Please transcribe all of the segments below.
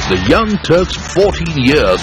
the Young Turks 14 years.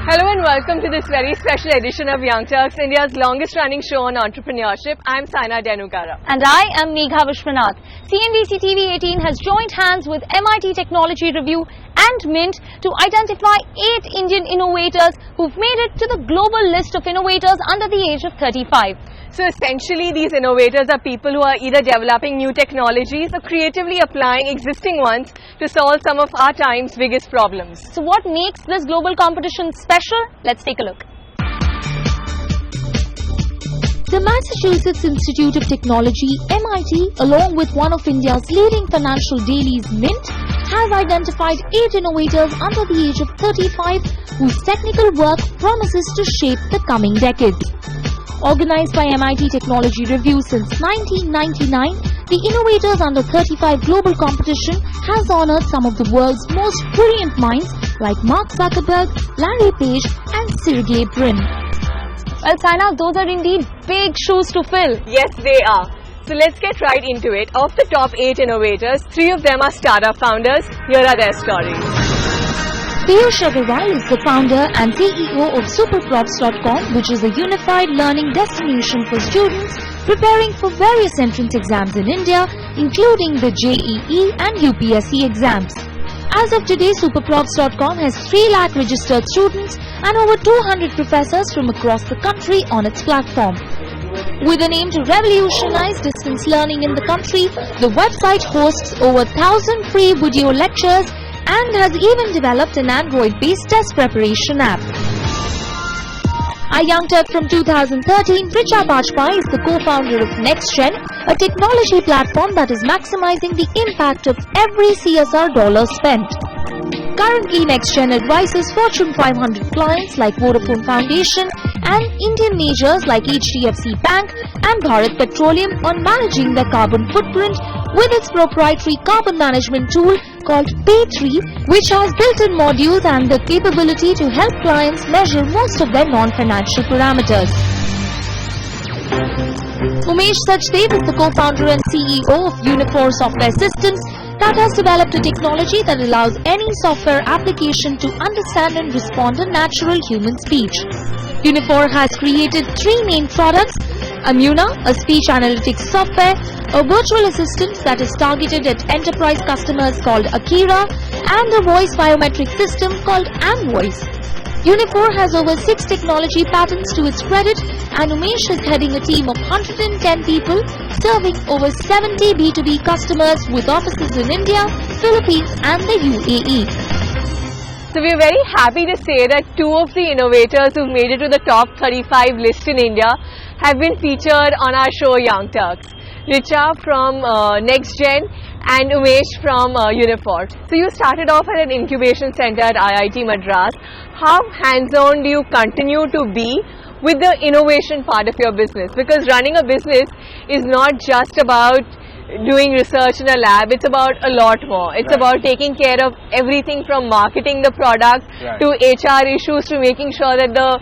Hello and welcome to this very special edition of Young Turks, India's longest running show on entrepreneurship. I'm Saina Denukara. And I am Megha Vishwanath. CNBC TV 18 has joined hands with MIT Technology Review and Mint to identify 8 Indian innovators who've made it to the global list of innovators under the age of 35. So essentially these innovators are people who are either developing new technologies or creatively applying existing ones to solve some of our time's biggest problems. So what makes this global competition special? Let's take a look. The Massachusetts Institute of Technology, MIT, along with one of India's leading financial dailies, Mint, has identified 8 innovators under the age of 35 whose technical work promises to shape the coming decades. Organized by MIT Technology Review since 1999, the Innovators Under 35 Global Competition has honored some of the world's most brilliant minds like Mark Zuckerberg, Larry Page and Sergey Brin. Well, Saina, those are indeed big shoes to fill. Yes, they are. So let's get right into it. Of the top 8 innovators, 3 of them are startup founders. Here are their stories. Piyush Agarwal is the founder and CEO of Superprops.com, which is a unified learning destination for students preparing for various entrance exams in India, including the JEE and UPSC exams. As of today, Superprops.com has 3 lakh registered students and over 200 professors from across the country on its platform. With an aim to revolutionize distance learning in the country, the website hosts over 1,000 free video lectures and has even developed an Android-based test preparation app. Our young Turk from 2013, Richa Bajpai, is the co-founder of NextGen, a technology platform that is maximizing the impact of every CSR dollar spent. Currently, NextGen advises Fortune 500 clients like Vodafone Foundation and Indian majors like HDFC Bank and Bharat Petroleum on managing their carbon footprint with its proprietary carbon management tool called Pay3, which has built-in modules and the capability to help clients measure most of their non-financial parameters. Umesh Sachdev is the co-founder and CEO of Uniphore Software Systems that has developed a technology that allows any software application to understand and respond to natural human speech. Uniphore has created 3 main products: Amuna, a speech analytics software, a virtual assistant that is targeted at enterprise customers called Akira, and a voice biometric system called AmVoice. Uniphore has over 6 technology patents to its credit, and Umesh is heading a team of 110 people serving over 70 B2B customers with offices in India, Philippines and the UAE. So we're very happy to say that 2 of the innovators who've made it to the top 35 list in India have been featured on our show Young Turks. Richa from NextGen and Umesh from Uniphore. So you started off at an incubation center at IIT Madras. How hands-on do you continue to be with the innovation part of your business? Because running a business is not just about doing research in a lab, it's about a lot more. It's about taking care of everything from marketing the product to HR issues to making sure that the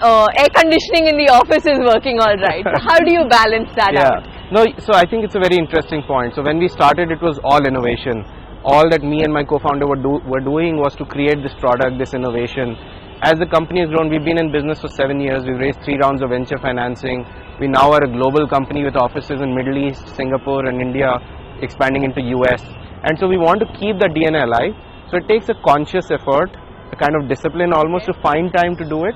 air conditioning in the office is working all right. So how do you balance that out? No, so I think it's a very interesting point. So when we started, it was all innovation. All that me and my co-founder were doing was to create this product, this innovation. As the company has grown, we've been in business for 7 years. We've raised 3 rounds of venture financing. We now are a global company with offices in Middle East, Singapore and India, expanding into US. And so we want to keep the DNA alive. So it takes a conscious effort, a kind of discipline almost to find time to do it.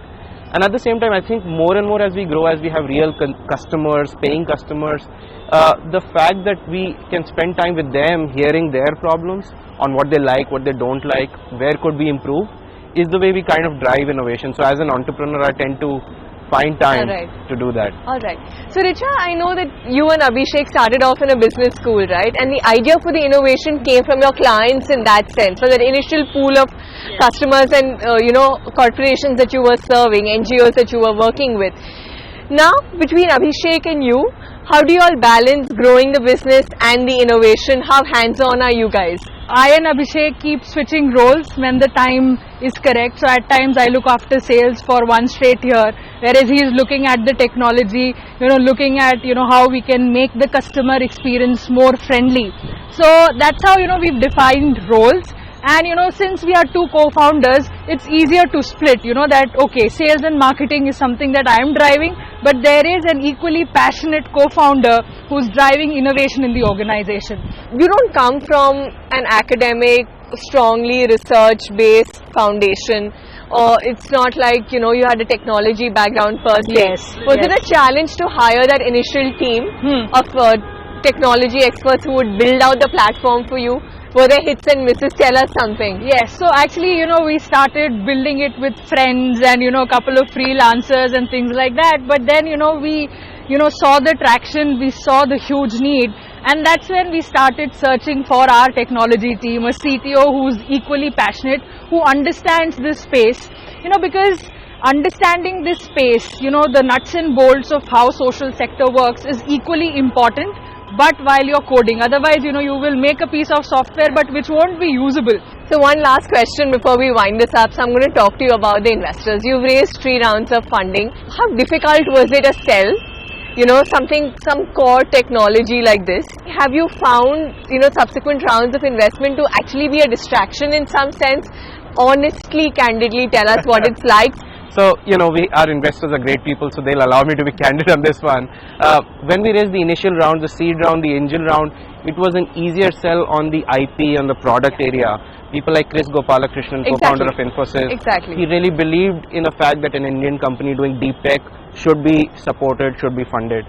And at the same time, I think more and more as we grow, as we have real customers, paying customers, the fact that we can spend time with them, hearing their problems on what they like, what they don't like, where could we improve, is the way we kind of drive innovation. So as an entrepreneur, I tend to find time to do that. Alright. So Richa, I know that you and Abhishek started off in a business school, right? And the idea for the innovation came from your clients in that sense. So that initial pool of customers and corporations that you were serving, NGOs that you were working with. Now, between Abhishek and you, how do you all balance growing the business and the innovation? How hands-on are you guys? I and Abhishek keep switching roles when the time is correct. So at times I look after sales for one straight year. whereas he is looking at the technology, looking at, how we can make the customer experience more friendly. So that's how, we've defined roles. And since we are two co-founders, it's easier to split, that okay, sales and marketing is something that I am driving, but there is an equally passionate co-founder who's driving innovation in the organization. You don't come from an academic, strongly research-based foundation, or it's not like, you had a technology background per se. Yes. Was it a challenge to hire that initial team of technology experts who would build out the platform for you? Were there hits and misses? Tell us something. Yes, so actually, we started building it with friends and, a couple of freelancers and things like that. But then, we, saw the traction, we saw the huge need. And that's when we started searching for our technology team, a CTO who's equally passionate, who understands this space, because understanding this space, the nuts and bolts of how social sector works is equally important. But while you're coding, otherwise, you will make a piece of software but which won't be usable. So one last question before we wind this up. So I'm going to talk to you about the investors. You've raised 3 rounds of funding. How difficult was it to sell, some core technology like this? Have you found, subsequent rounds of investment to actually be a distraction in some sense? Honestly, candidly tell us what it's like. So, our investors are great people, so they'll allow me to be candid on this one. When we raised the initial round, the seed round, the angel round, it was an easier sell on the IP, on the product area. People like Chris Gopalakrishnan, co-founder of Infosys, he really believed in the fact that an Indian company doing deep tech should be supported, should be funded.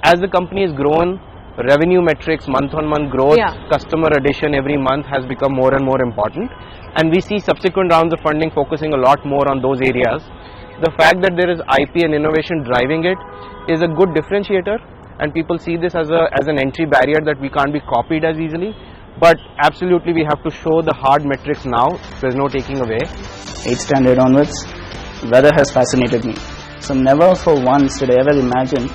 As the company has grown, revenue metrics, month-on-month growth, customer addition every month has become more and more important. And we see subsequent rounds of funding focusing a lot more on those areas. The fact that there is IP and innovation driving it is a good differentiator, and people see this as an entry barrier that we can't be copied as easily. But absolutely we have to show the hard metrics now. There's no taking away. 8th standard onwards, weather has fascinated me. So never for once did I ever imagine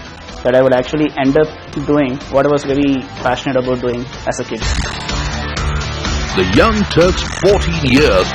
that I would actually end up doing what I was very passionate about doing as a kid. The Young Turks 14 years